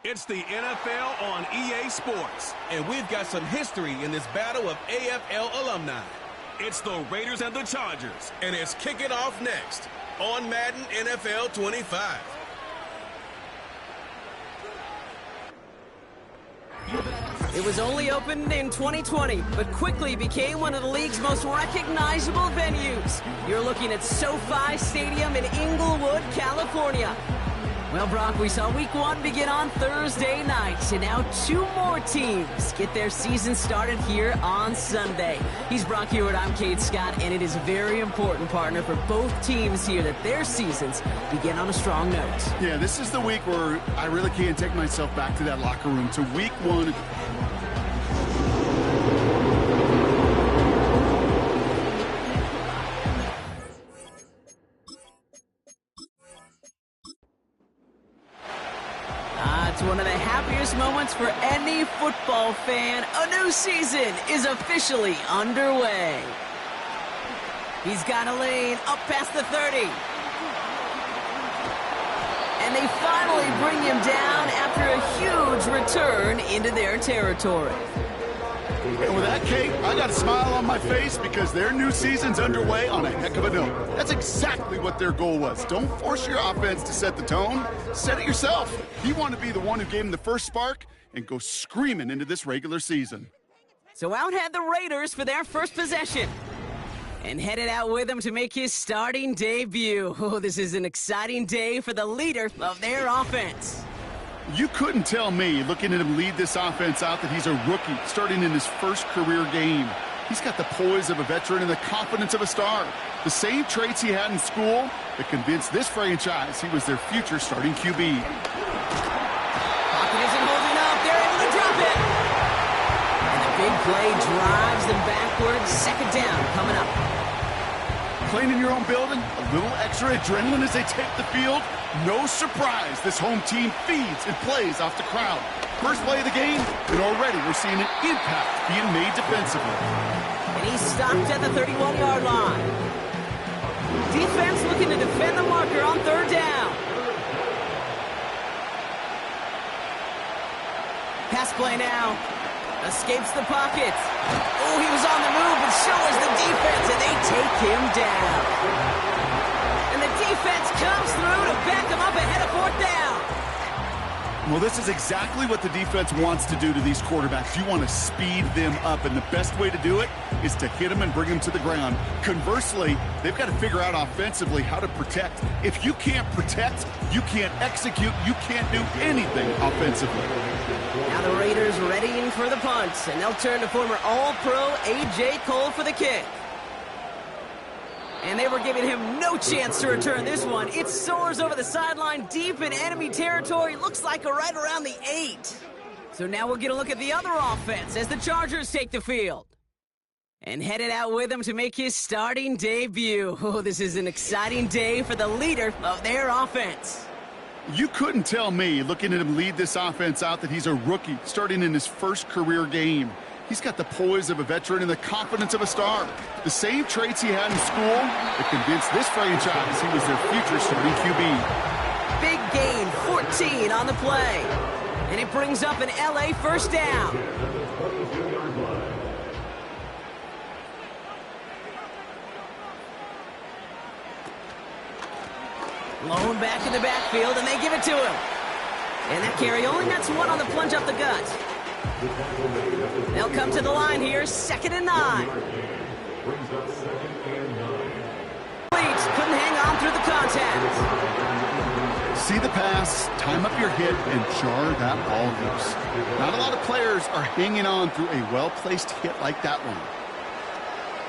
It's the NFL on EA Sports, and we've got some history in this battle of AFL alumni. It's the Raiders and the Chargers, and it's kicking off next on Madden NFL 25. It was only opened in 2020, but quickly became one of the league's most recognizable venues. You're looking at SoFi Stadium in Inglewood, California. Well, Brock, we saw week one begin on Thursday night, and now two more teams get their season started here on Sunday. He's Brock Hewitt, I'm Cade Scott, and it is a very important, partner, for both teams here that their seasons begin on a strong note. Yeah, this is the week where I really can't take myself back to that locker room, to week one. It's one of the happiest moments for any football fan. A new season is officially underway. He's got a lane up past the 30. And they finally bring him down after a huge return into their territory. And with that, Kate, I got a smile on my face because their new season's underway on a heck of a note. That's exactly what their goal was. Don't force your offense to set the tone. Set it yourself. You want to be the one who gave them the first spark and go screaming into this regular season. So out head the Raiders for their first possession. And headed out with him to make his starting debut. Oh, this is an exciting day for the leader of their offense. You couldn't tell me, looking at him lead this offense out, that he's a rookie starting in his first career game. He's got the poise of a veteran and the confidence of a star. The same traits he had in school that convinced this franchise he was their future starting QB. Pocket isn't holding up. They're able to drop it. And the big play drives them backwards. Second down coming up. Playing in your own building, a little extra adrenaline as they take the field. No surprise, this home team feeds and plays off the crowd. First play of the game, and already we're seeing an impact being made defensively. And he's stopped at the 31-yard line. Defense looking to defend the marker on third down. Pass play now. Escapes the pocket. Oh, he was on the move, but so was the defense, and they take him down. And the defense comes through to back him up ahead of fourth down. Well, this is exactly what the defense wants to do to these quarterbacks. You want to speed them up, and the best way to do it is to hit them and bring them to the ground. Conversely, they've got to figure out offensively how to protect. If you can't protect, you can't execute, you can't do anything offensively. Now the Raiders readying for the punt, and they'll turn to former All-Pro A.J. Cole for the kick. And they were giving him no chance to return this one. It soars over the sideline deep in enemy territory. Looks like right around the 8. So now we'll get a look at the other offense as the Chargers take the field. And headed out with him to make his starting debut. Oh, this is an exciting day for the leader of their offense. You couldn't tell me, looking at him lead this offense out, that he's a rookie starting in his first career game. He's got the poise of a veteran and the confidence of a star. The same traits he had in school that convinced this franchise he was their future starting QB. Big gain, 14 on the play. And it brings up an LA first down. Blown back in the backfield, and they give it to him. And that carry only nets one on the plunge up the gut. They'll come to the line here, 2nd and 9. Couldn't hang on through the contact. See the pass, time up your hit, and jar that ball loose. Not a lot of players are hanging on through a well-placed hit like that one.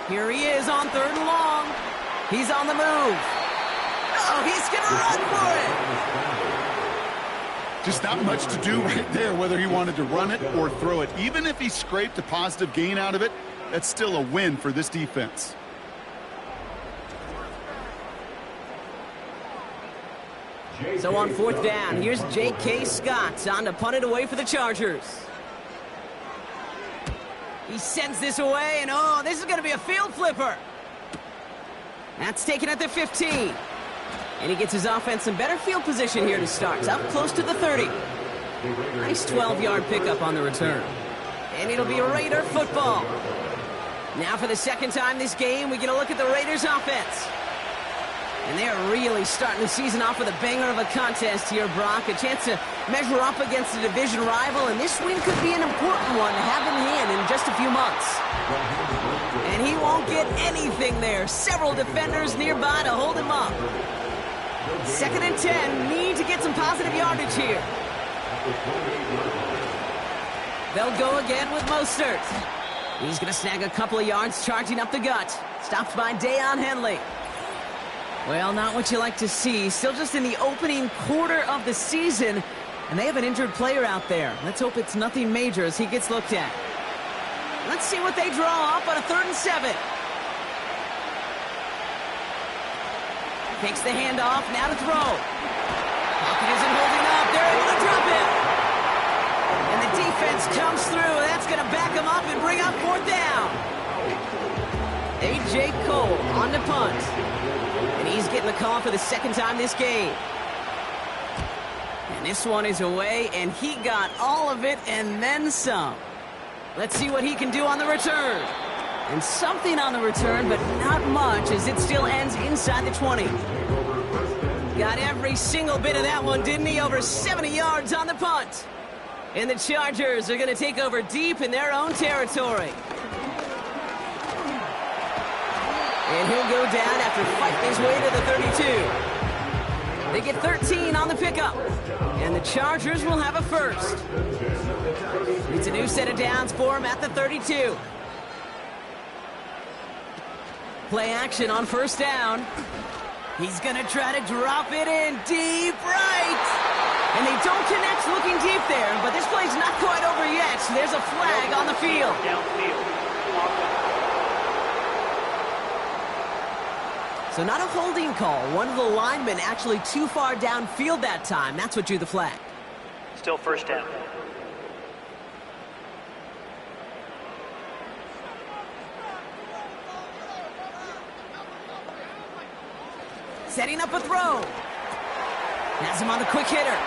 Here he is on 3rd and long. He's on the move. Oh, he's going to run for it. Just not much to do right there, whether he wanted to run it or throw it. Even if he scraped a positive gain out of it, that's still a win for this defense. So on 4th down, here's J.K. Scott on to punt it away for the Chargers. He sends this away, and oh, this is going to be a field flipper. That's taken at the 15. And he gets his offense in better field position here to start. Up close to the 30. Nice 12-yard pickup on the return. And it'll be Raider football. Now for the second time this game, we get a look at the Raiders offense. And they're really starting the season off with a banger of a contest here, Brock. A chance to measure up against a division rival, and this win could be an important one to have in hand in just a few months. And he won't get anything there. Several defenders nearby to hold him up. 2nd and 10, need to get some positive yardage here. They'll go again with Mostert. He's going to snag a couple of yards charging up the gut. Stopped by Deion Henley. Well, not what you like to see. Still just in the opening quarter of the season, and they have an injured player out there. Let's hope it's nothing major as he gets looked at. Let's see what they draw up on a 3rd and 7. Takes the handoff, now to throw. Pocket isn't holding up. They're able to drop it. And the defense comes through. That's going to back him up and bring up 4th down. A.J. Cole on the punt. And he's getting the call for the 2nd time this game. And this one is away, and he got all of it and then some. Let's see what he can do on the return. And something on the return, but not much, as it still ends inside the 20. Got every single bit of that one, didn't he? Over 70 yards on the punt. And the Chargers are going to take over deep in their own territory. And he'll go down after fighting his way to the 32. They get 13 on the pickup. And the Chargers will have a first. It's a new set of downs for him at the 32. Play action on 1st down. He's going to try to drop it in deep right. And they don't connect looking deep there, but this play's not quite over yet. So there's a flag on the field. So not a holding call. One of the linemen actually too far downfield that time. That's what drew the flag. Still 1st down. Setting up a throw. Has him on the quick hitter.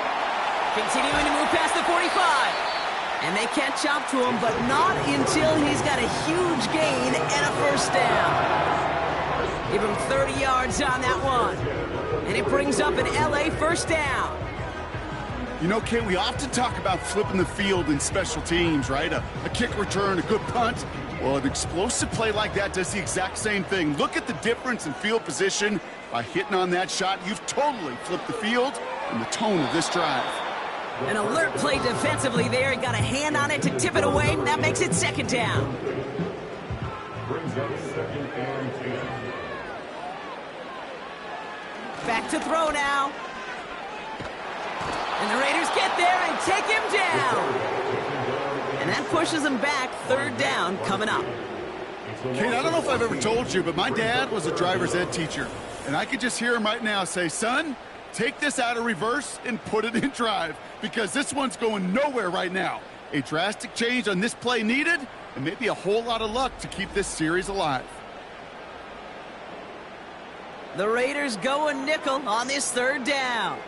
Continuing to move past the 45. And they catch up to him, but not until he's got a huge gain and a 1st down. Give him 30 yards on that one. And it brings up an LA 1st down. You know, Kent, we often talk about flipping the field in special teams, right? A kick return, a good punt. Well, an explosive play like that does the exact same thing. Look at the difference in field position. By hitting on that shot, you've totally flipped the field and the tone of this drive. An alert play defensively there. He got a hand on it to tip it away, and that makes it 2nd down. Back to throw now. And the Raiders get there and take him down. And that pushes them back. 3rd down coming up. Kate, I don't know if I've ever told you, but my dad was a driver's ed teacher. And I could just hear him right now say, son, take this out of reverse and put it in drive, because this one's going nowhere right now. A drastic change on this play needed, and maybe a whole lot of luck to keep this series alive. The Raiders go a nickel on this 3rd down.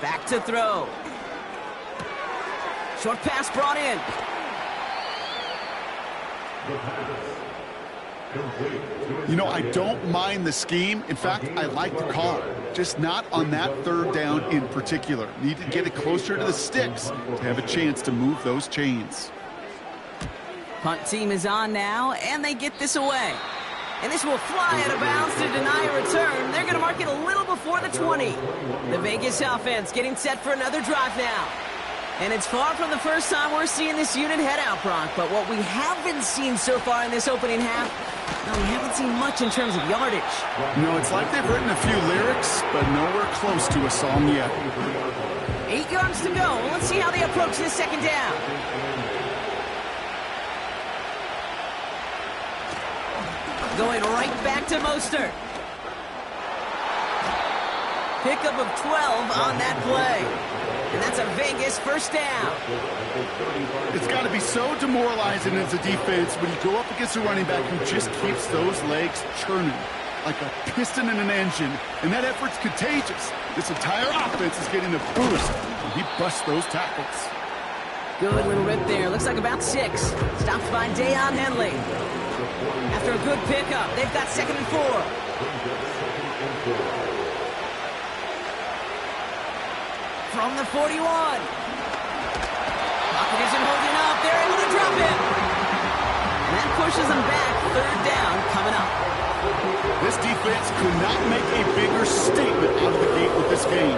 Back to throw. Short pass brought in. You know, I don't mind the scheme. In fact, I like the call. Just not on that 3rd down in particular. Need to get it closer to the sticks to have a chance to move those chains. Punt team is on now, and they get this away. And this will fly out of bounds to deny a return. They're going to mark it a little before the 20. The Vegas offense getting set for another drive now. And it's far from the first time we're seeing this unit head out, Brock. But what we haven't seen so far in this opening half, we haven't seen much in terms of yardage. No, it's like they've written a few lyrics, but nowhere close to a song yet. 8 yards to go. Let's see how they approach this 2nd down. Going right back to Mostert. Pickup of 12 on that play. And that's a Vegas 1st down. It's got to be so demoralizing as a defense when you go up against a running back who just keeps those legs churning. like a piston in an engine, and that effort's contagious. This entire offense is getting a boost when he busts those tackles. Good little rip there. Looks like about 6. Stopped by Deion Henley. After a good pickup, they've got 2nd and 4. From the 41. Lockett isn't holding up. They're able to drop him. And that pushes them back. 3rd down coming up. This defense could not make a bigger statement out of the gate with this game.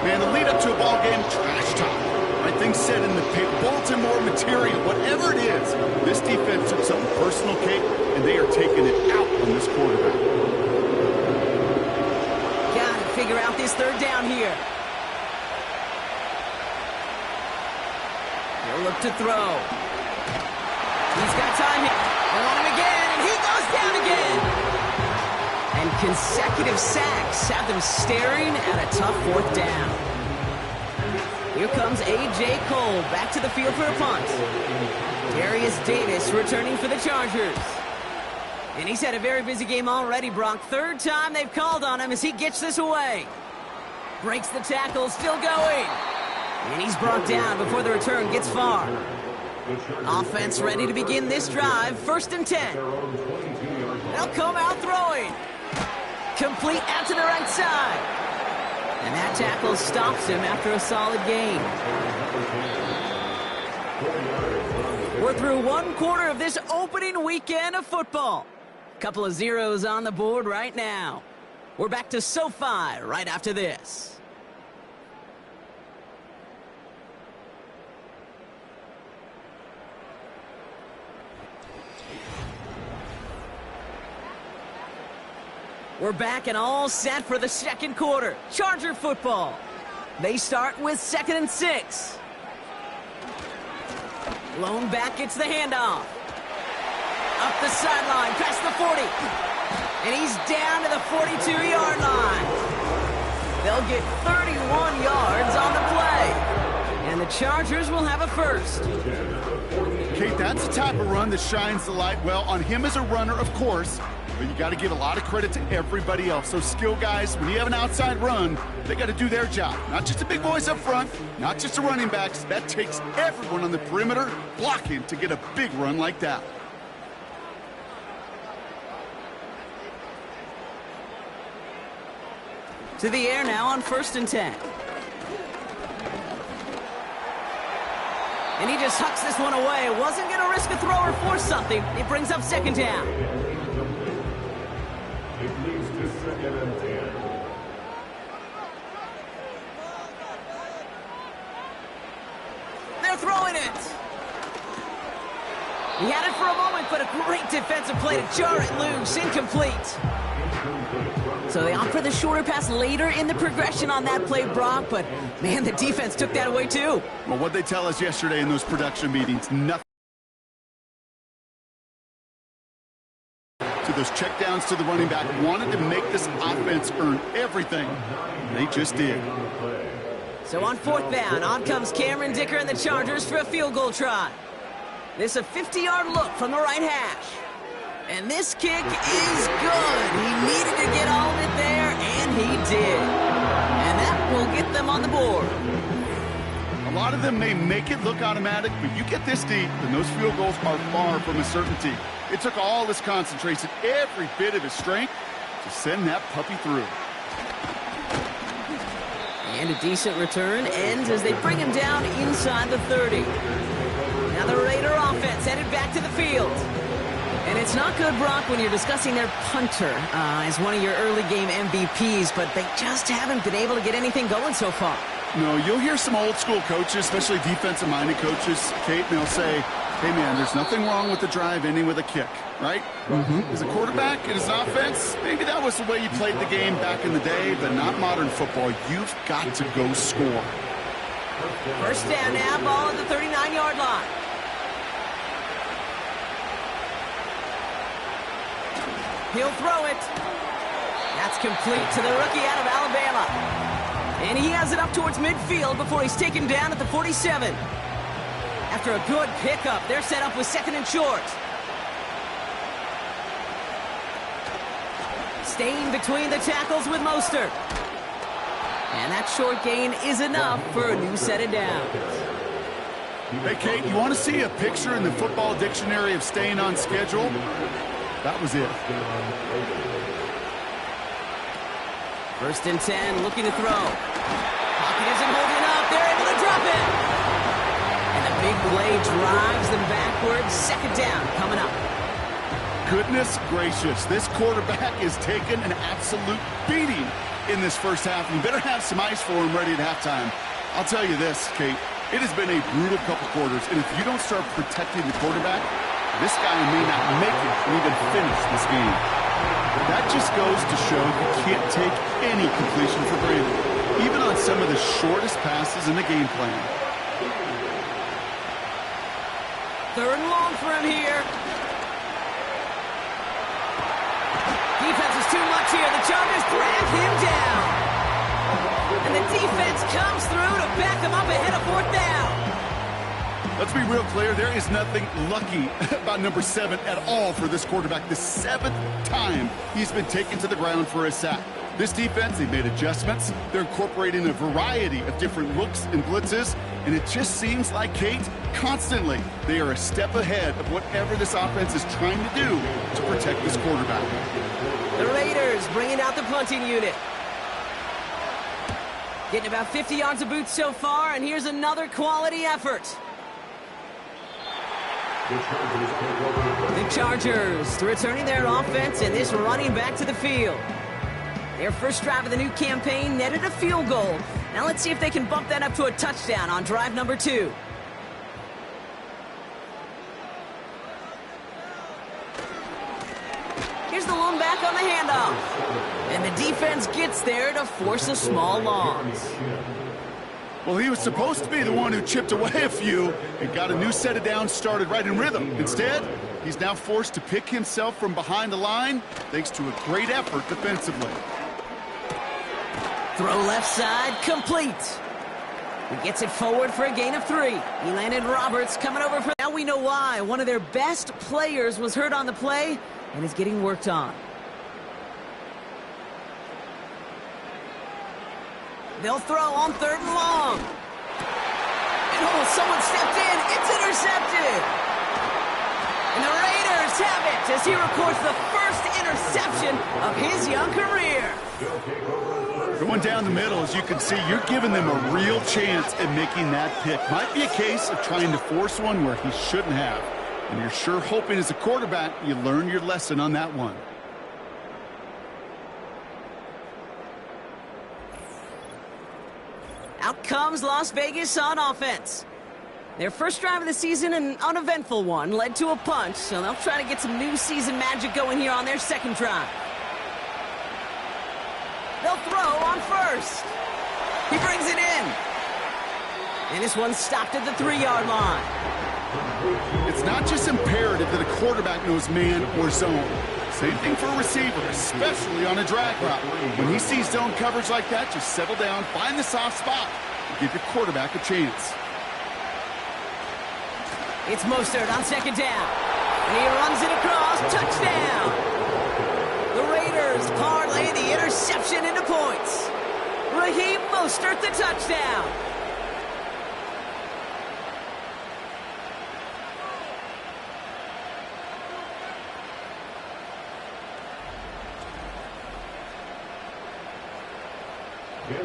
Man, the lead up to a ball game, trash talk. Right things said in the paper, bulletin board material, whatever it is. This defense took something personal, Kate, and they are taking it out on this quarterback. Got to figure out this 3rd down here. He'll look to throw. He's got time here. They want him again, and he goes down again. And consecutive sacks have them staring at a tough 4th down. Here comes A.J. Cole back to the field for a punt. Darius Davis returning for the Chargers. And he's had a very busy game already, Brock. 3rd time they've called on him as he gets this away. Breaks the tackle, still going. And he's brought down before the return gets far. Offense ready to begin this drive. 1st and 10. They'll come out throwing. Complete out to the right side. And that tackle stops him after a solid gain. We're through 1 quarter of this opening weekend of football. Couple of zeros on the board right now. We're back to SoFi right after this. We're back and all set for the 2nd quarter. Charger football. They start with 2nd and 6. Lone back gets the handoff. Up the sideline, past the 40. And he's down to the 42-yard line. They'll get 31 yards on the play. And the Chargers will have a 1st. Kate, that's the type of run that shines the light well on him as a runner, of course. But you got to give a lot of credit to everybody else. Those skill guys, when you have an outside run, they got to do their job. Not just the big boys up front, not just the running backs. That takes everyone on the perimeter blocking to get a big run like that. To the air now on 1st and 10. And he just hucks this one away. Wasn't going to risk a throw or force something. It brings up 2nd down. It leads to 2nd and 10. They're throwing it. He had it for a moment, but a great defensive play to jar it loose. Incomplete. So they opt for the shorter pass later in the progression on that play, Brock. But, man, the defense took that away, too. Well, what they tell us yesterday in those production meetings, nothing. To those checkdowns to the running back, wanted to make this offense earn everything. They just did. So on 4th down, on comes Cameron Dicker and the Chargers for a field goal try. This a 50-yard look from the right hash. And this kick is good. He needed to get all of it there, and he did. And that will get them on the board. A lot of them may make it look automatic, but you get this deep, and those field goals are far from a certainty. It took all his concentration, every bit of his strength, to send that puppy through. And a decent return ends as they bring him down inside the 30. Now the Raider offense headed back to the field. And it's not good, Brock, when you're discussing their punter as one of your early game MVPs, but they just haven't been able to get anything going so far. No, you'll hear some old school coaches, especially defensive-minded coaches, Kate, and they'll say, hey, man, there's nothing wrong with the drive ending with a kick, right? As a quarterback in his offense, maybe that was the way you played the game back in the day, but not modern football. You've got to go score. 1st down now, ball at the 39-yard line. He'll throw it. That's complete to the rookie out of Alabama. And he has it up towards midfield before he's taken down at the 47. After a good pickup, they're set up with 2nd and short. Staying between the tackles with Mostert. And that short gain is enough for a new set of downs. Hey, Kate, you want to see a picture in the football dictionary of staying on schedule? That was it. 1st and 10, looking to throw. Pocket isn't holding up. They're able to drop it. And the big play drives them backwards. 2nd down coming up. Goodness gracious, this quarterback is taking an absolute beating in this first half. You better have some ice for him ready at halftime. I'll tell you this, Kate, it has been a brutal couple quarters, and if you don't start protecting the quarterback, this guy may not make it and even finish this game. That just goes to show you can't take any completion for granted, even on some of the shortest passes in the game plan. 3rd and long for him here. Defense is too much here. The Chargers drag him down. And the defense comes through to back him up ahead of 4th down. Let's be real clear, there is nothing lucky about number 7 at all for this quarterback. The 7th time he's been taken to the ground for a sack. This defense, they've made adjustments. They're incorporating a variety of different looks and blitzes, and it just seems like, Kate, constantly they are a step ahead of whatever this offense is trying to do to protect this quarterback. The Raiders bringing out the punting unit. Getting about 50 yards of boots so far, and here's another quality effort. The Chargers returning their offense and this running back to the field. Their first drive of the new campaign netted a field goal. Now let's see if they can bump that up to a touchdown on drive number 2. Here's the lone back on the handoff. And the defense gets there to force a small loss. Well, he was supposed to be the one who chipped away a few and got a new set of downs started right in rhythm. Instead, he's now forced to pick himself from behind the line thanks to a great effort defensively. Throw left side, complete. He gets it forward for a gain of 3. Elandon Roberts coming over for... Now we know why. One of their best players was hurt on the play and is getting worked on. They'll throw on 3rd and long. And oh, someone stepped in. It's intercepted. And the Raiders have it as he records the first interception of his young career. Going down the middle, as you can see, you're giving them a real chance at making that pick. Might be a case of trying to force one where he shouldn't have. And you're sure hoping as a quarterback you learn your lesson on that one. Out comes Las Vegas on offense. Their first drive of the season, an uneventful one, led to a punch, so they'll try to get some new season magic going here on their 2nd drive. They'll throw on 1st. He brings it in. And this one's stopped at the 3-yard line. It's not just imperative that a quarterback knows man or zone. Same thing for a receiver, especially on a drag route. When he sees zone coverage like that, just settle down, find the soft spot, and give your quarterback a chance. It's Mostert on 2nd down. And he runs it across. Touchdown! The Raiders parlay the interception into points. Raheem Mostert, the touchdown.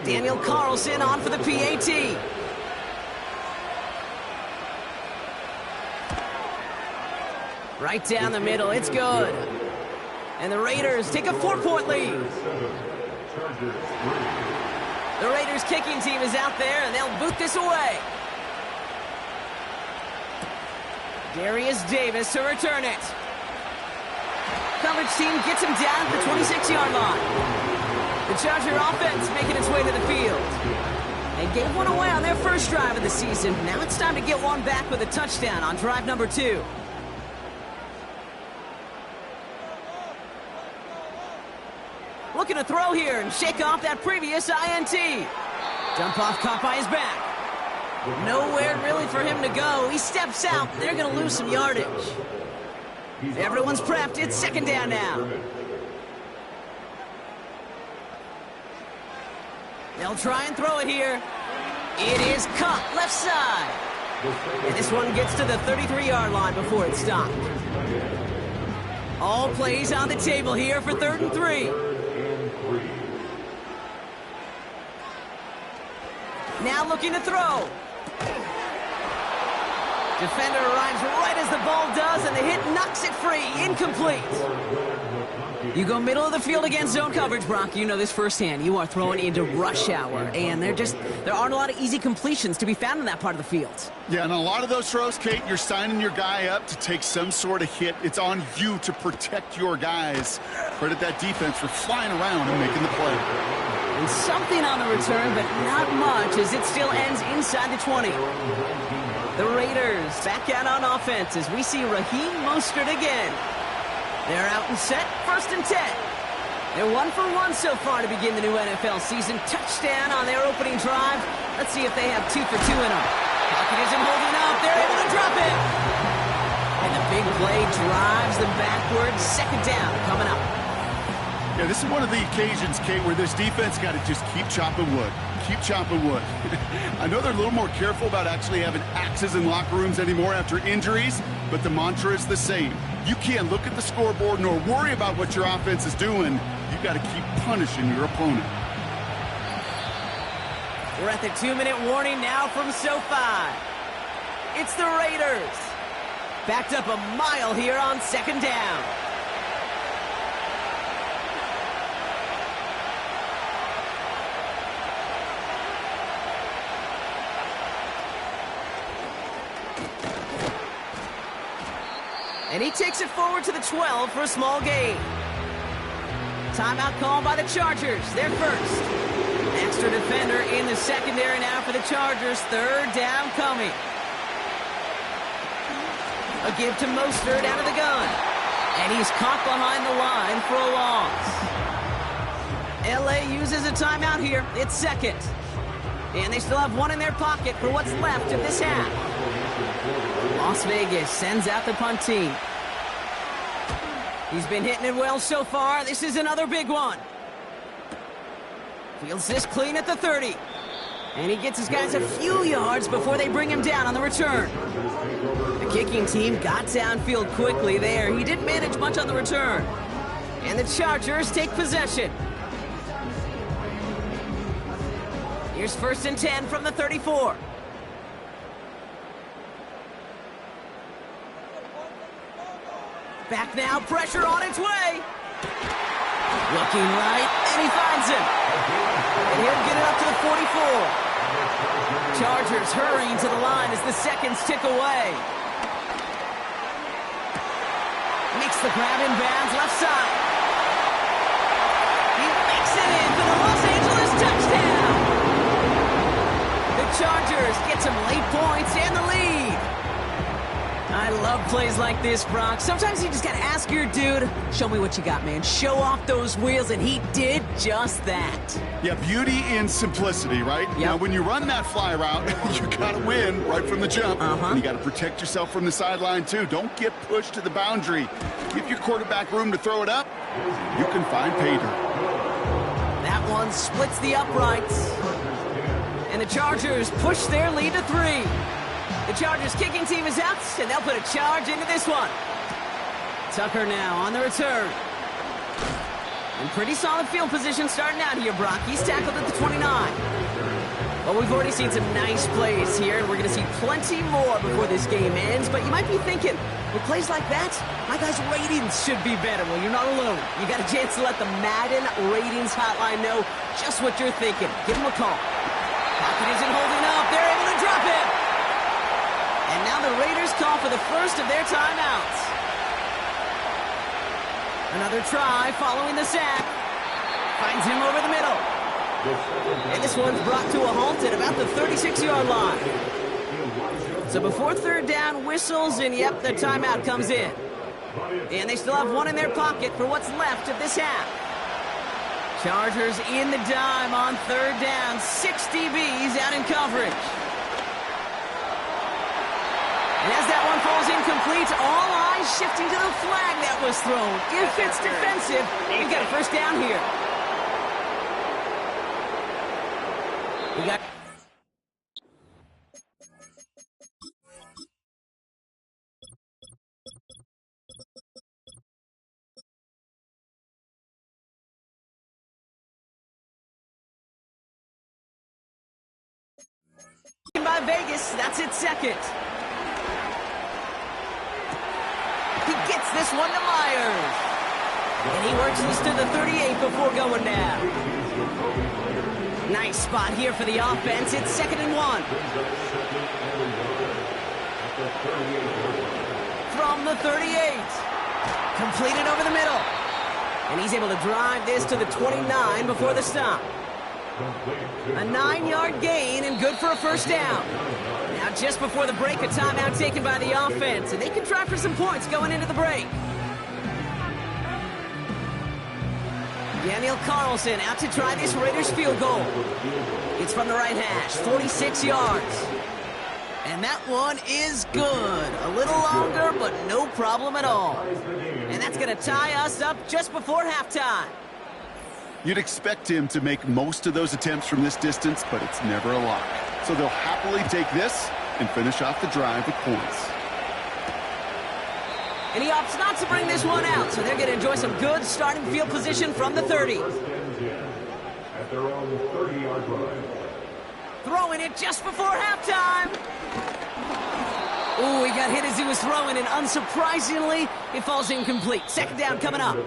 Daniel Carlson on for the PAT. Right down the middle, it's good. And the Raiders take a 4-point lead. The Raiders kicking team is out there, and they'll boot this away. Darius Davis to return it. Coverage team gets him down at the 26-yard line. The Charger offense making its way to the field. They gave one away on their first drive of the season. Now it's time to get one back with a touchdown on drive number 2. Looking to throw here and shake off that previous INT. Dump off caught by his back. Nowhere really for him to go. He steps out. They're going to lose some yardage. Everyone's prepped. It's 2nd down now. They'll try and throw it here. It is caught left side. And this one gets to the 33-yard line before it's stopped. All plays on the table here for 3rd and 3. Now looking to throw. Defender arrives right as the ball does, and the hit knocks it free. Incomplete. You go middle of the field against zone coverage, Brock. You know this firsthand. You are throwing into rush hour, and there aren't a lot of easy completions to be found in that part of the field. Yeah, and a lot of those throws, Kate, you're signing your guy up to take some sort of hit. It's on you to protect your guys. Credit that defense for flying around and making the play. And something on the return, but not much, as it still ends inside the 20. The Raiders back out on offense as we see Raheem Mostert again. They're out and set, 1st and 10. They're 1 for 1 so far to begin the new NFL season. Touchdown on their opening drive. Let's see if they have 2 for 2 in them. Pocket isn't holding up. They're able to drop it. And the big play drives them backwards. 2nd down coming up. Yeah, this is one of the occasions, Kate, where this defense got to just keep chopping wood. Keep chopping wood. I know they're a little more careful about actually having axes in locker rooms anymore after injuries, but the mantra is the same. You can't look at the scoreboard nor worry about what your offense is doing. You got to keep punishing your opponent. We're at the 2-minute warning now from SoFi. It's the Raiders. Backed up a mile here on 2nd down. And he takes it forward to the 12 for a small gain. Timeout called by the Chargers. They're first. Extra defender in the secondary now for the Chargers. 3rd down coming. A give to Mostert out of the gun. And he's caught behind the line for a loss. LA uses a timeout here. It's 2nd. And they still have 1 in their pocket for what's left of this half. Las Vegas sends out the punt team. He's been hitting it well so far. This is another big one. Fields this clean at the 30. And he gets his guys a few yards before they bring him down on the return. The kicking team got downfield quickly there. He didn't manage much on the return. And the Chargers take possession. Here's 1st and 10 from the 34. Back now, pressure on its way. Looking right, and he finds him. And he'll get it up to the 44. Chargers hurrying to the line as the seconds tick away. Makes the grab in bounds, left side. He makes it in for the Los Angeles touchdown. The Chargers get some late points and the lead. I love plays like this, Brock. Sometimes you just got to ask your dude, show me what you got, man. Show off those wheels, and he did just that. Yeah, beauty in simplicity, right? Yep. Now, when you run that fly route, you got to win right from the jump. And you got to protect yourself from the sideline, too. Don't get pushed to the boundary. Give your quarterback room to throw it up. You can find pay dirt. That one splits the uprights. And the Chargers push their lead to 3. The Chargers kicking team is out, and they'll put a charge into this one. Tucker now on the return. In pretty solid field position starting out here, Brock. He's tackled at the 29. Well, we've already seen some nice plays here, and we're going to see plenty more before this game ends. But you might be thinking, with plays like that, my guys' ratings should be better. Well, you're not alone. You got a chance to let the Madden Ratings Hotline know just what you're thinking. Give them a call. Pocket isn't holding up. They're able to drop it. And now the Raiders call for the first of their timeouts. Another try following the sack. Finds him over the middle. And this one's brought to a halt at about the 36-yard line. So before 3rd down whistles, and yep, the timeout comes in. And they still have 1 in their pocket for what's left of this half. Chargers in the dime on 3rd down. 6 DBs out in coverage. And as that one falls incomplete, all eyes shifting to the flag that was thrown. If it's defensive, we got a 1st down here. We got... by Vegas, that's its second. He gets this one to Myers. And he works this to the 38 before going down. Nice spot here for the offense. It's 2nd and 1. From the 38. Completed over the middle. And he's able to drive this to the 29 before the stop. A 9-yard gain and good for a first down. Now just before the break, a timeout taken by the offense, and they can try for some points going into the break. Daniel Carlson out to try this Raiders field goal. It's from the right hash, 46 yards. And that one is good. A little longer, but no problem at all. And that's going to tie us up just before halftime. You'd expect him to make most of those attempts from this distance, but it's never a lock. So they'll happily take this and finish off the drive with points. And he opts not to bring this one out, so they're going to enjoy some good starting field position from the 30. At their own 30-yard line. Throwing it just before halftime. Ooh, he got hit as he was throwing, and unsurprisingly, it falls incomplete. Second down coming up.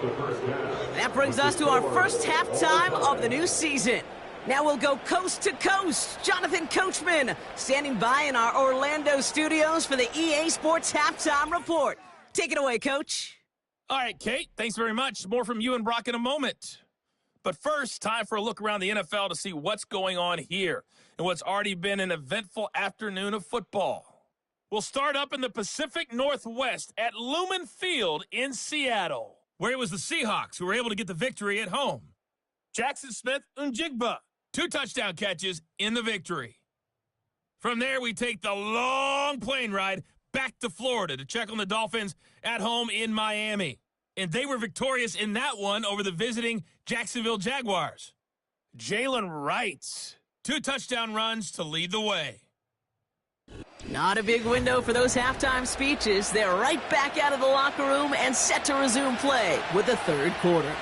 That brings us to our first halftime of the new season. Now we'll go coast to coast. Jonathan Coachman standing by in our Orlando studios for the EA Sports Halftime Report. Take it away, Coach. All right, Kate, thanks very much. More from you and Brock in a moment. But first, time for a look around the NFL to see what's going on here and what's already been an eventful afternoon of football. We'll start up in the Pacific Northwest at Lumen Field in Seattle, where it was the Seahawks who were able to get the victory at home. Jackson Smith-Njigba, 2 touchdown catches in the victory. From there, we take the long plane ride back to Florida to check on the Dolphins at home in Miami. And they were victorious in that one over the visiting Jacksonville Jaguars. Jalen Wright, 2 touchdown runs to lead the way. Not a big window for those halftime speeches. They're right back out of the locker room and set to resume play with the third quarter.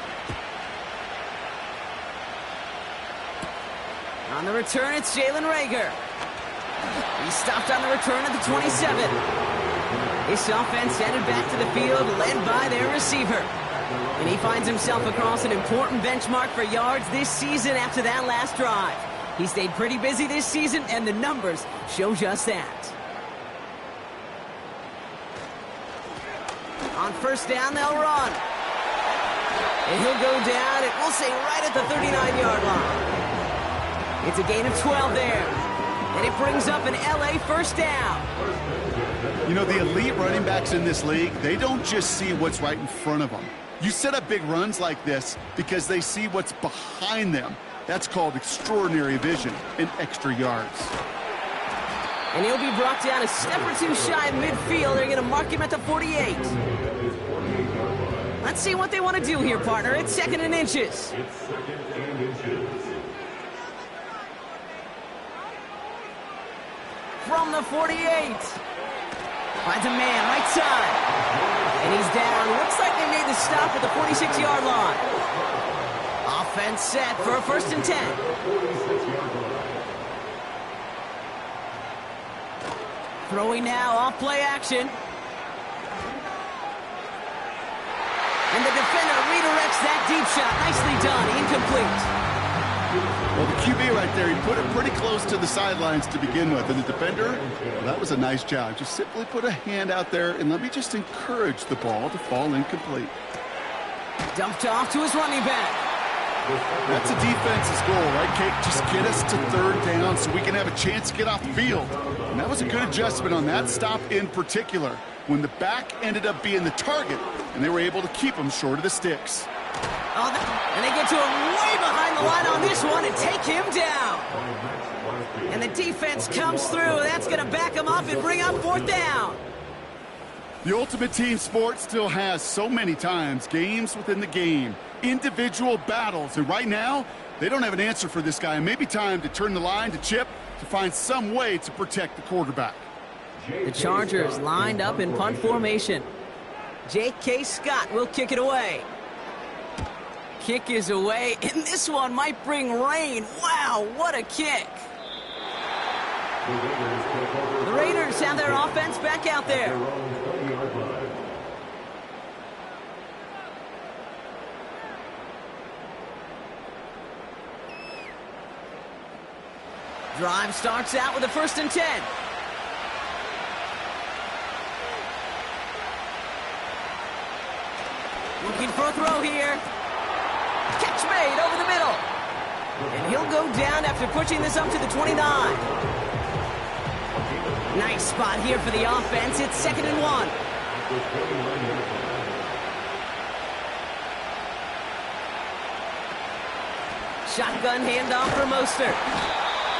On the return, it's Jalen Reagor. He stopped on the return at the 27. This offense headed back to the field, led by their receiver. And he finds himself across an important benchmark for yards this season after that last drive. He stayed pretty busy this season, and the numbers show just that. On first down, they'll run. And he'll go down, and we'll say right at the 39-yard line. It's a gain of 12 there. And it brings up an LA first down. You know, the elite running backs in this league, they don't just see what's right in front of them. You set up big runs like this because they see what's behind them. That's called extraordinary vision and extra yards. And he'll be brought down a step or two shy of midfield. They're going to mark him at the 48. Let's see what they want to do here, partner. It's 2nd and inches. It's 2nd and inches. From the 48. Finds a man right side. And he's down. Looks like they made the stop at the 46-yard line. Offense set for a 1st and 10. Throwing now off play action. And the defender redirects that deep shot. Nicely done. Incomplete. Well, the QB right there, he put it pretty close to the sidelines to begin with. And the defender, well, that was a nice job. Just simply put a hand out there and let me just encourage the ball to fall incomplete. Dumped off to his running back. That's a defense's goal, right, Kate? Just get us to 3rd down so we can have a chance to get off the field. And that was a good adjustment on that stop in particular, when the back ended up being the target, and they were able to keep him short of the sticks. Oh, and they get to him way behind the line on this one and take him down. And the defense comes through. That's going to back him up and bring up 4th down. The ultimate team sport still has so many times games within the game, individual battles, and right now, they don't have an answer for this guy. It may be time to turn the line to Chip to find some way to protect the quarterback. The Chargers lined up in punt formation. J.K. Scott will kick it away. Kick is away, and this one might bring rain. Wow, what a kick. The Raiders have their offense back out there. Drive starts out with a 1st and 10. Looking for a throw here. Catch made over the middle. And he'll go down after pushing this up to the 29. Nice spot here for the offense. It's 2nd and 1. Shotgun handoff for Mostert.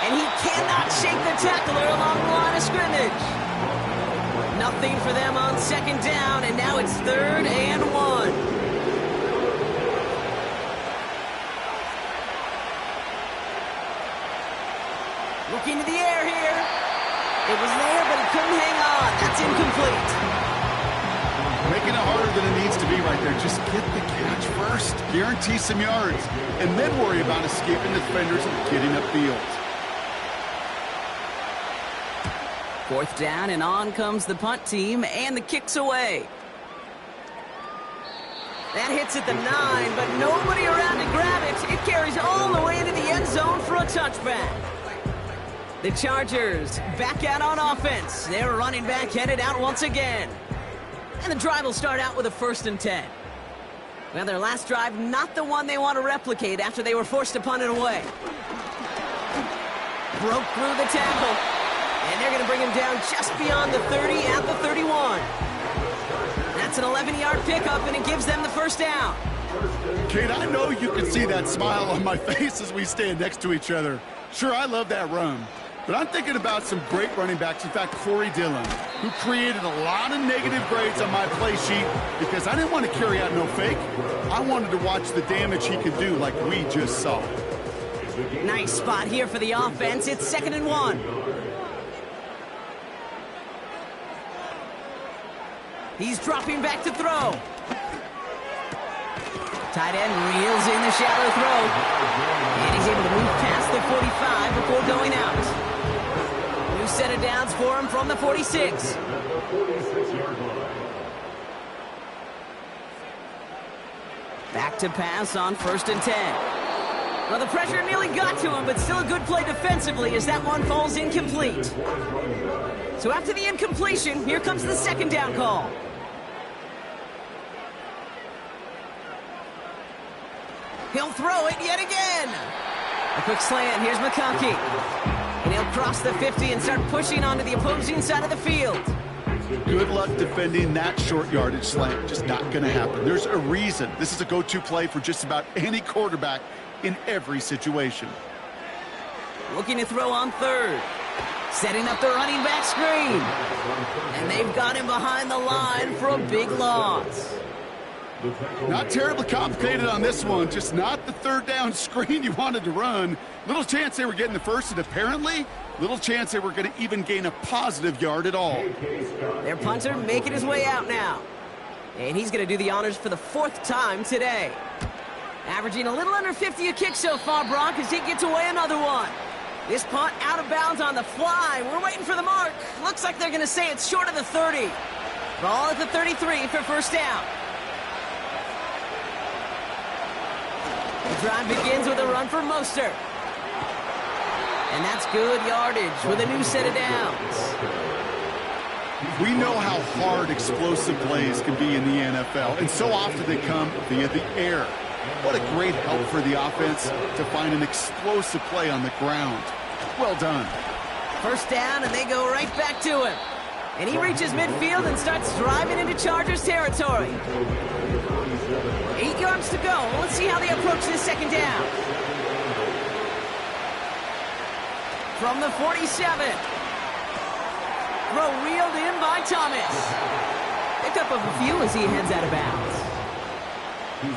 And he cannot shake the tackler along the line of scrimmage. Nothing for them on 2nd down, and now it's 3rd and 1. Looking to the air here. It was there, but he couldn't hang on. That's incomplete. Making it harder than it needs to be right there. Just get the catch first. Guarantee some yards. And then worry about escaping the defenders and getting upfield. 4th down, and on comes the punt team, and the kick's away. That hits at the 9, but nobody around to grab it. It carries all the way into the end zone for a touchback. The Chargers back out on offense. Their running back headed out once again. And the drive will start out with a 1st and 10. Well, their last drive, not the one they want to replicate after they were forced to punt it away. Broke through the tackle. And they're going to bring him down just beyond the 30 at the 31. That's an 11-yard pickup, and it gives them the 1st down. Kate, I know you can see that smile on my face as we stand next to each other. Sure, I love that run. But I'm thinking about some great running backs. In fact, Corey Dillon, who created a lot of negative grades on my play sheet because I didn't want to carry out no fake. I wanted to watch the damage he could do like we just saw. Nice spot here for the offense. It's 2nd and 1. He's dropping back to throw. Tight end reels in the shallow throw. And he's able to move past the 45 before going out. New set of downs for him from the 46. Back to pass on 1st and 10. Well, the pressure nearly got to him, but still a good play defensively as that one falls incomplete. So after the incompletion, here comes the 2nd down call. He'll throw it yet again. A quick slant. Here's McConkey. And he'll cross the 50 and start pushing onto the opposing side of the field. Good luck defending that short yardage slant. Just not going to happen. There's a reason. This is a go-to play for just about any quarterback in every situation. Looking to throw on 3rd. Setting up the running back screen. And they've got him behind the line for a big loss. Not terribly complicated on this one. Just not the 3rd down screen you wanted to run. Little chance they were getting the 1st, and apparently little chance they were going to even gain a positive yard at all. Their punter making his way out now. And he's going to do the honors for the 4th time today. Averaging a little under 50 a kick so far, Brock, as he gets away another one. This punt out of bounds on the fly. We're waiting for the mark. Looks like they're going to say it's short of the 30. Ball at the 33 for 1st down. The drive begins with a run for Mostert. And that's good yardage with a new set of downs. We know how hard explosive plays can be in the NFL, and so often they come via the air. What a great help for the offense to find an explosive play on the ground. Well done. 1st down, and they go right back to him. And he reaches midfield and starts driving into Chargers territory. 8 yards to go. Let's see how they approach this 2nd down. From the 47. Throw reeled in by Thomas. Pickup of a few as he heads out of bounds.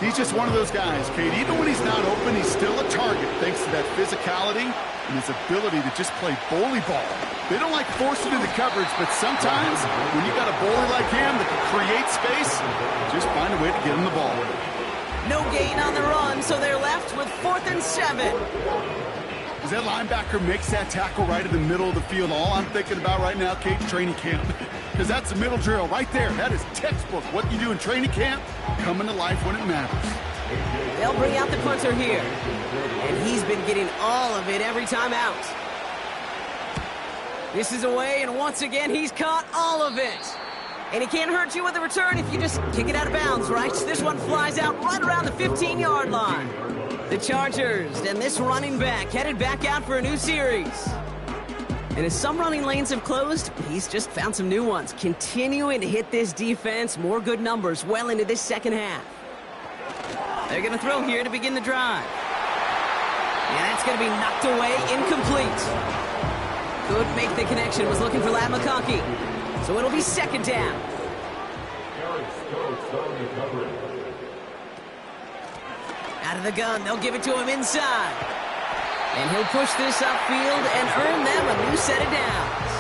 He's just one of those guys, Kate. Even when he's not open, he's still a target thanks to that physicality and his ability to just play bully ball. They don't like forcing into coverage, but sometimes when you got a bully like him that can create space, just find a way to get him the ball. No gain on the run, so they're left with 4th and 7. As that linebacker makes that tackle right in the middle of the field, all I'm thinking about right now, Kate, training camp. Because that's the middle drill right there. That is textbook. What you do in training camp, coming to life when it matters. They'll bring out the punter here. And he's been getting all of it every time out. This is away, and once again, he's caught all of it. And he can't hurt you with a return if you just kick it out of bounds, right? This one flies out right around the 15-yard line. The Chargers and this running back headed back out for a new series. And as some running lanes have closed, he's just found some new ones, continuing to hit this defense more good numbers well into this second half. They're going to throw here to begin the drive. And that's going to be knocked away, incomplete. Couldn't make the connection, was looking for Ladd McConkey. So it'll be second down. Out of the gun, they'll give it to him inside. And he'll push this upfield and earn them a new set of downs.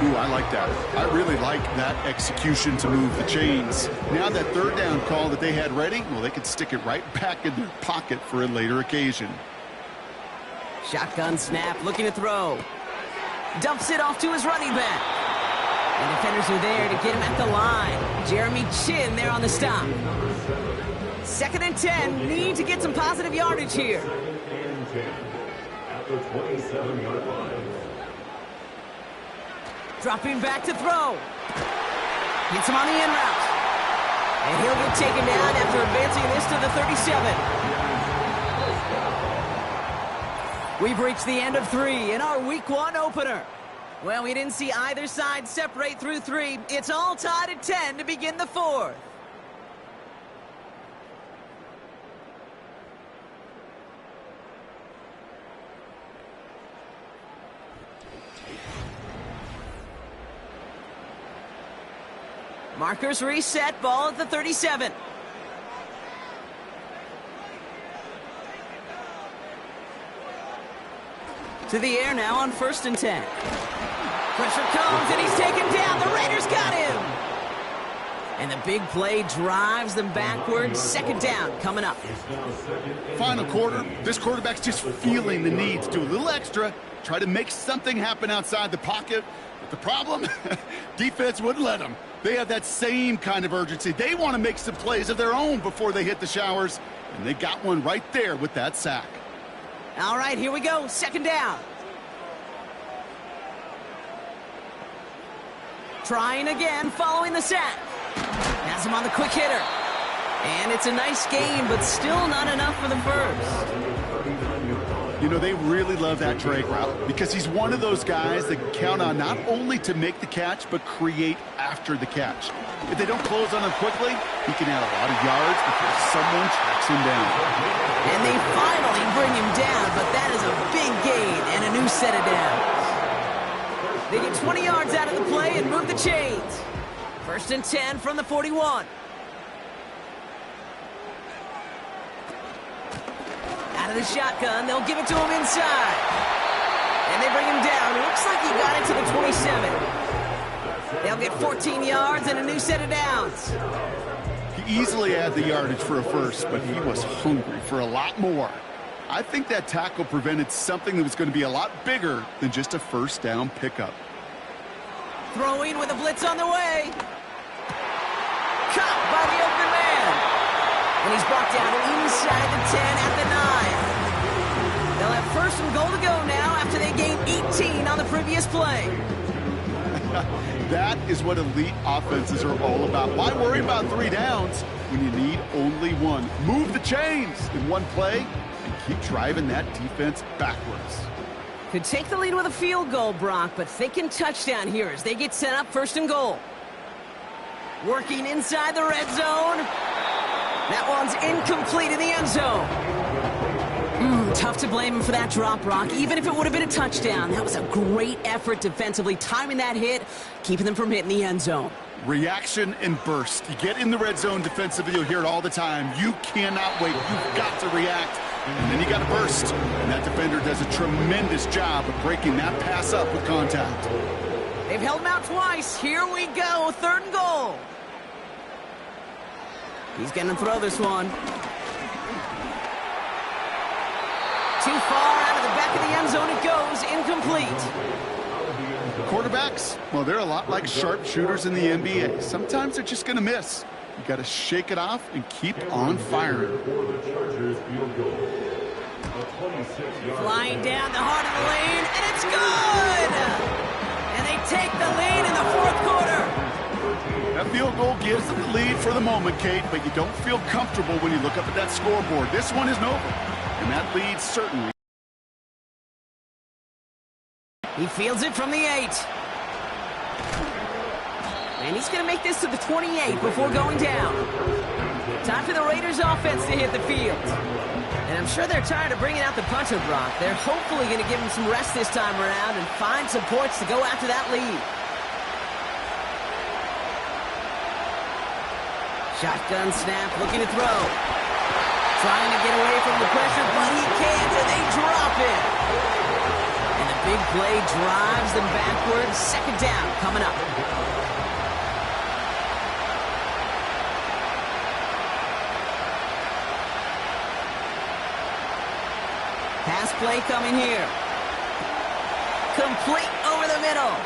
Ooh, I like that. I really like that execution to move the chains. Now that third down call that they had ready, well, they could stick it right back in their pocket for a later occasion. Shotgun snap, looking to throw. Dumps it off to his running back. And defenders are there to get him at the line. Jeremy Chinn there on the stop. 2nd and 10, need to get some positive yardage here. At the 27-yard line. Dropping back to throw. Hits him on the in route. And he'll get taken down after advancing this to the 37. We've reached the end of 3 in our Week 1 opener. Well, we didn't see either side separate through 3. It's all tied at 10 to begin the 4th. Markers reset, ball at the 37. To the air now on 1st and 10. Pressure comes and he's taken down. The Raiders got him. And the big play drives them backwards. 2nd down coming up. Final quarter, this quarterback's just feeling the need to do a little extra, try to make something happen outside the pocket. But the problem, defense wouldn't let them. They have that same kind of urgency. They want to make some plays of their own before they hit the showers, and they got one right there with that sack. All right, here we go. 2nd down. Trying again, following the sack. Has him on the quick hitter. And it's a nice gain, but still not enough for the first. You know, they really love that drag route because he's one of those guys that can count on not only to make the catch, but create after the catch. If they don't close on him quickly, he can add a lot of yards before someone tracks him down. And they finally bring him down, but that is a big gain and a new set of downs. They get 20 yards out of the play and move the chains. 1st and 10 from the 41. Out of the shotgun, they'll give it to him inside. And they bring him down. It looks like he got it to the 27. They'll get 14 yards and a new set of downs. He easily had the yardage for a first, but he was hungry for a lot more. I think that tackle prevented something that was going to be a lot bigger than just a 1st down pickup. Throwing with a blitz on the way. Caught by the open man. And he's brought down inside the 10 at the 9. They'll have 1st and goal to go now after they gained 18 on the previous play. That is what elite offenses are all about. Why worry about 3 downs when you need only 1? Move the chains in one play and keep driving that defense backwards. Could take the lead with a field goal, Brock, but thinking touchdown here as they get set up 1st and goal. Working inside the red zone. That one's incomplete in the end zone. Tough to blame him for that drop, Brock. Even if it would have been a touchdown, that was a great effort defensively, timing that hit, keeping them from hitting the end zone. Reaction and burst. You get in the red zone defensively, you'll hear it all the time. You cannot wait. You've got to react. And then you got to burst. And that defender does a tremendous job of breaking that pass up with contact. They've held him out twice. Here we go. 3rd and goal. He's going to throw this one. Too far out of the back of the end zone it goes. Incomplete. Quarterbacks, well, they're a lot like sharpshooters in the NBA. Sometimes they're just going to miss. You got to shake it off and keep on firing. Flying down the heart of the lane, and it's good! And they take the lead in the 4th quarter. That field goal gives them the lead for the moment, Kate, but you don't feel comfortable when you look up at that scoreboard. This one isn't over, and that lead certainly. He fields it from the 8. And he's going to make this to the 28 before going down. Time for the Raiders offense to hit the field. And I'm sure they're tired of bringing out the puncher, Brock. They're hopefully going to give him some rest this time around and find some points to go after that lead. Shotgun snap, looking to throw. Trying to get away from the pressure, but he can't, and they drop it. And the big play drives them backwards. 2nd down coming up. Pass play coming here. Complete over the middle.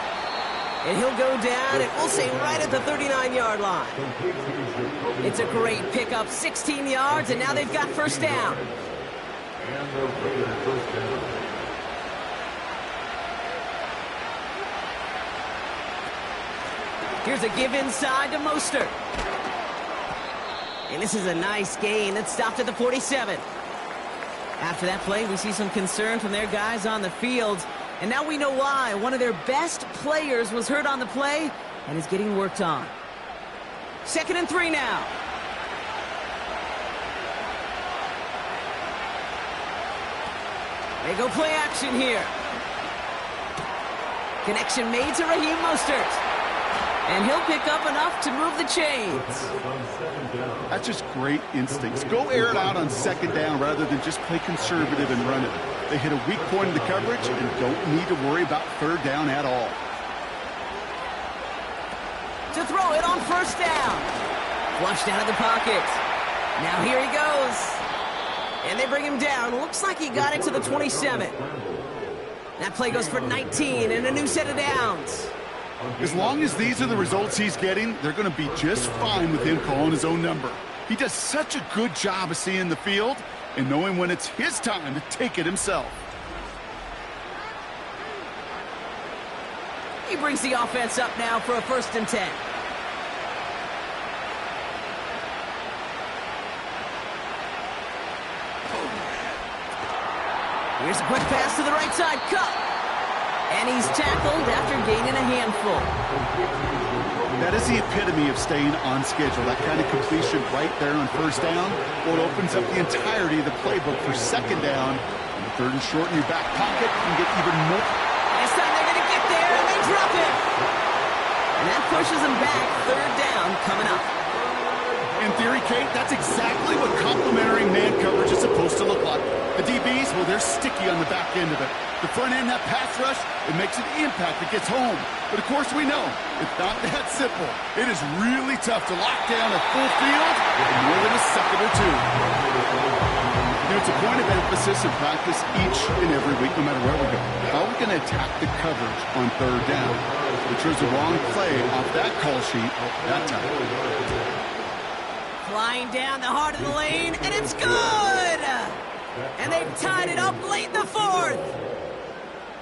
And he'll go down, and we'll say right at the 39-yard line. It's a great pickup, 16 yards, and now they've got 1st down. Here's a give inside to Mostert. And this is a nice gain that stopped at the 47. After that play, we see some concern from their guys on the field. And now we know why. One of their best players was hurt on the play and is getting worked on. 2nd and 3 now. They go play action here. Connection made to Raheem Mostert. And he'll pick up enough to move the chains. That's just great instincts. Go air it out on 2nd down rather than just play conservative and run it. They hit a weak point in the coverage and don't need to worry about 3rd down at all. To throw it on 1st down. Flushed out of the pocket. Now here he goes. And they bring him down. Looks like he got it to the 27. That play goes for 19 and a new set of downs. As long as these are the results he's getting, they're going to be just fine with him calling his own number. He does such a good job of seeing the field and knowing when it's his time to take it himself. He brings the offense up now for a 1st and 10. Here's a quick pass to the right side. Cut. And he's tackled after gaining a handful. That is the epitome of staying on schedule. That kind of completion right there on 1st down. Well, it opens up the entirety of the playbook for 2nd down. And the 3rd and short in your back pocket can get even more. This time they're going to get there, and they drop it. And that pushes them back. 3rd down coming up. In theory, Kate, that's exactly what complementary man coverage is supposed to look like. The DBs, well, they're sticky on the back end of it. The front end, that pass rush, it makes an impact that gets home. But of course we know, it's not that simple. It is really tough to lock down a full field in more than a second or two. It's a point of emphasis in practice each and every week, no matter where we go. How are we going to attack the coverage on 3rd down? Which was the wrong play off that call sheet that time. Flying down the heart of the lane, and it's good! And they've tied it up late in the 4th.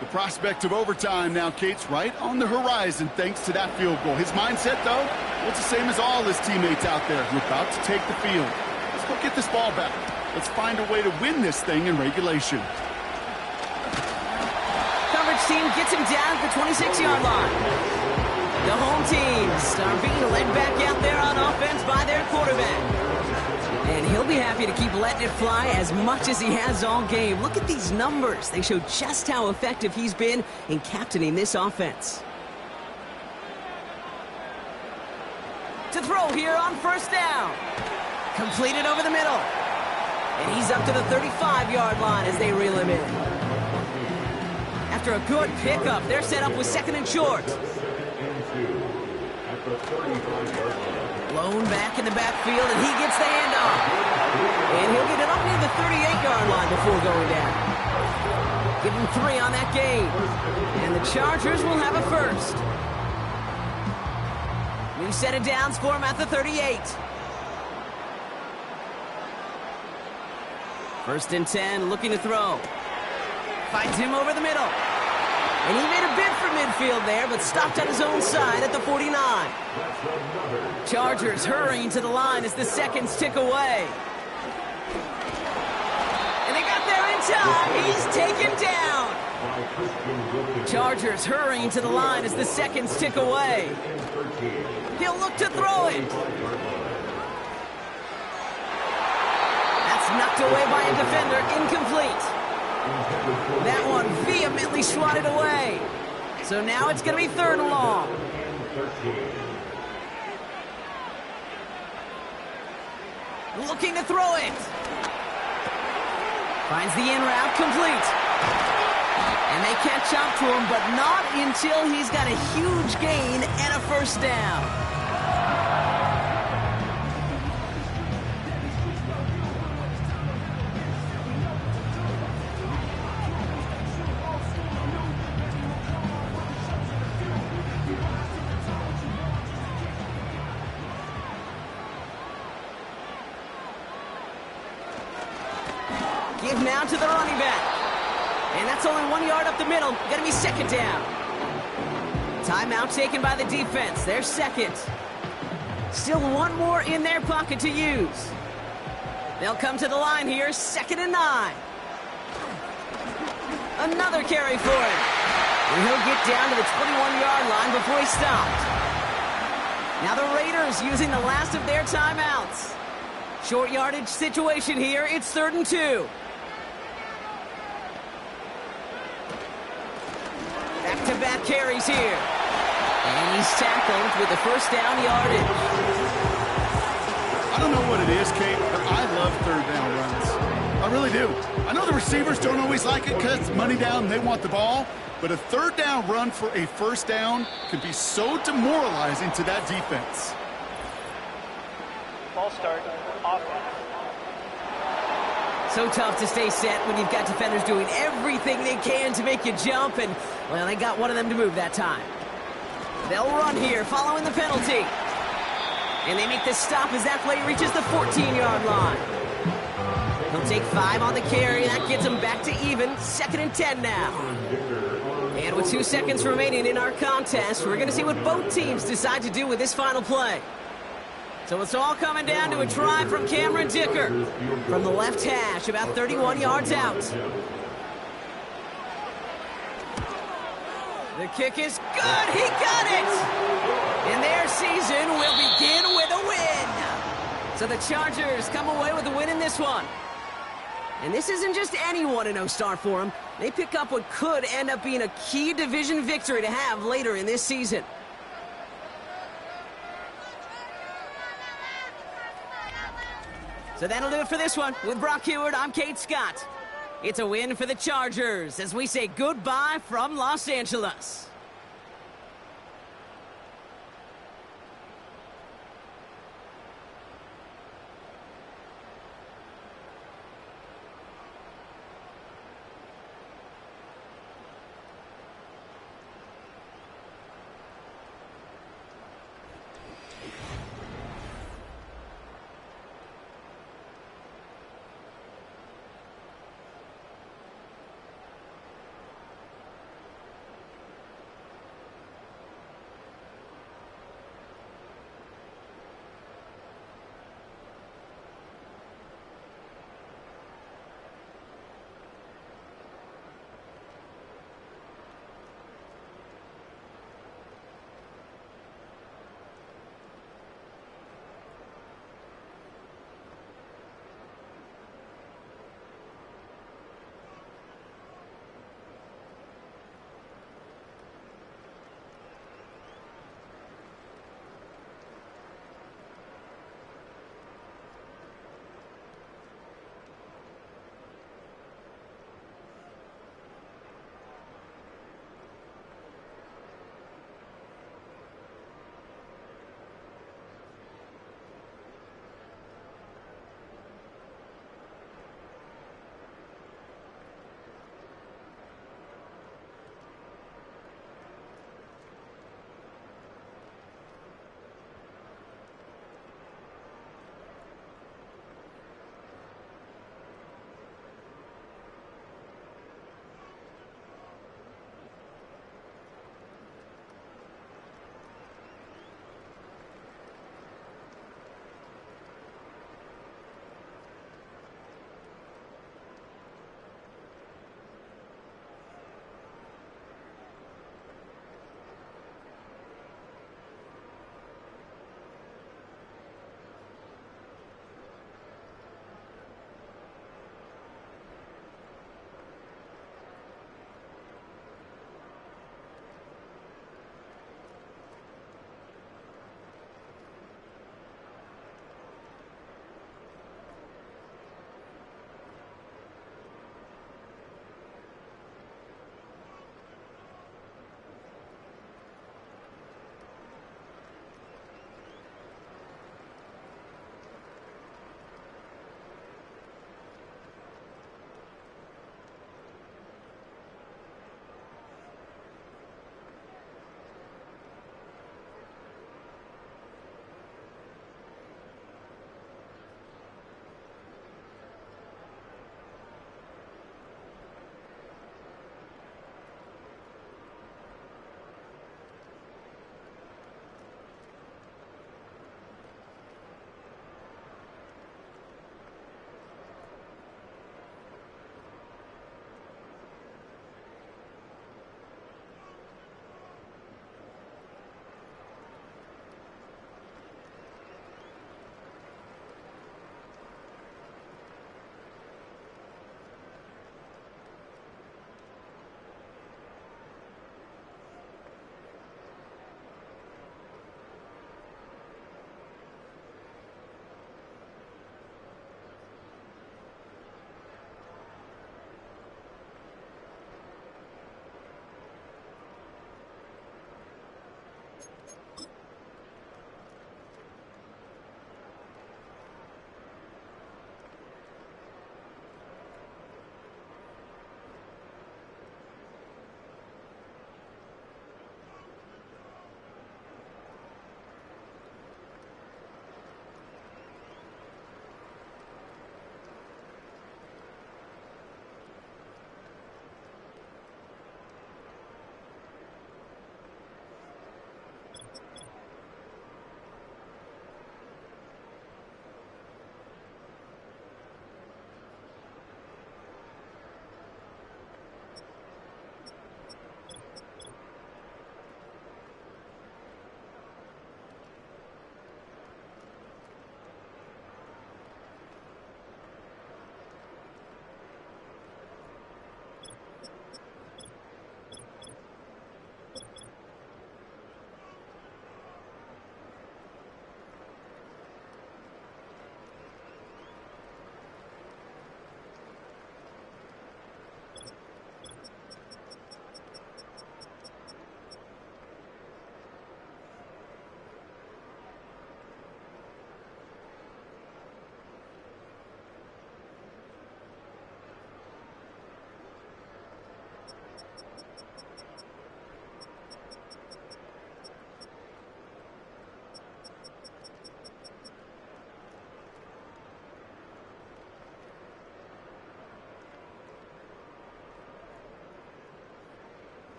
The prospect of overtime now, Kate's right on the horizon thanks to that field goal. His mindset, though, well, it's the same as all his teammates out there. We're about to take the field. Let's go get this ball back. Let's find a way to win this thing in regulation. Coverage team gets him down at the 26-yard line. The home teams are being led back out there on offense by their quarterback. And he'll be happy to keep letting it fly as much as he has all game. Look at these numbers. They show just how effective he's been in captaining this offense. To throw here on first down. Completed over the middle. And he's up to the 35-yard line as they reel him in. After a good pickup, they're set up with second and short. Blown back in the backfield, and he gets the handoff. And he'll get it up near the 38-yard line before going down. Give him 3 on that game. And the Chargers will have a first. New set of downs for him at the 38. First and 10, looking to throw. Finds him over the middle. And he made a bid for midfield there, but stopped on his own side at the 49. Chargers hurrying to the line as the seconds tick away. And they got there in time. He's taken down. Chargers hurrying to the line as the seconds tick away. He'll look to throw it. That's knocked away by a defender, incomplete. That one vehemently swatted away. So now it's going to be 3rd and long. Looking to throw it. Finds the in route, complete. And they catch up to him, but not until he's got a huge gain and a first down. Give now to the running back. And that's only 1 yard up the middle. Gonna be second down. Timeout taken by the defense. They're second. Still one more in their pocket to use. They'll come to the line here, 2nd and 9. Another carry for him. And he'll get down to the 21-yard line before he stopped. Now the Raiders using the last of their timeouts. Short yardage situation here. It's 3rd and 2. Back-to-back carries here. And he's tackled with the first down yardage. I don't know what it is, Kate, but I love 3rd down runs. I really do. I know the receivers don't always like it because it's money down and they want the ball, but a 3rd down run for a first down can be so demoralizing to that defense. Ball start, offense. So tough to stay set when you've got defenders doing everything they can to make you jump, and, well, they got one of them to move that time. They'll run here following the penalty. And they make the stop as that play reaches the 14-yard line. He'll take 5 on the carry, and that gets him back to even. 2nd and 10 now. And with 2 seconds remaining in our contest, we're going to see what both teams decide to do with this final play. So it's all coming down to a try from Cameron Dicker from the left hash, about 31 yards out. The kick is good. He got it. And their season will begin with a win. So the Chargers come away with a win in this one. And this isn't just any 1-0 start for them. They pick up what could end up being a key division victory to have later in this season. So that'll do it for this one. With Brock Huard, I'm Kate Scott. It's a win for the Chargers as we say goodbye from Los Angeles.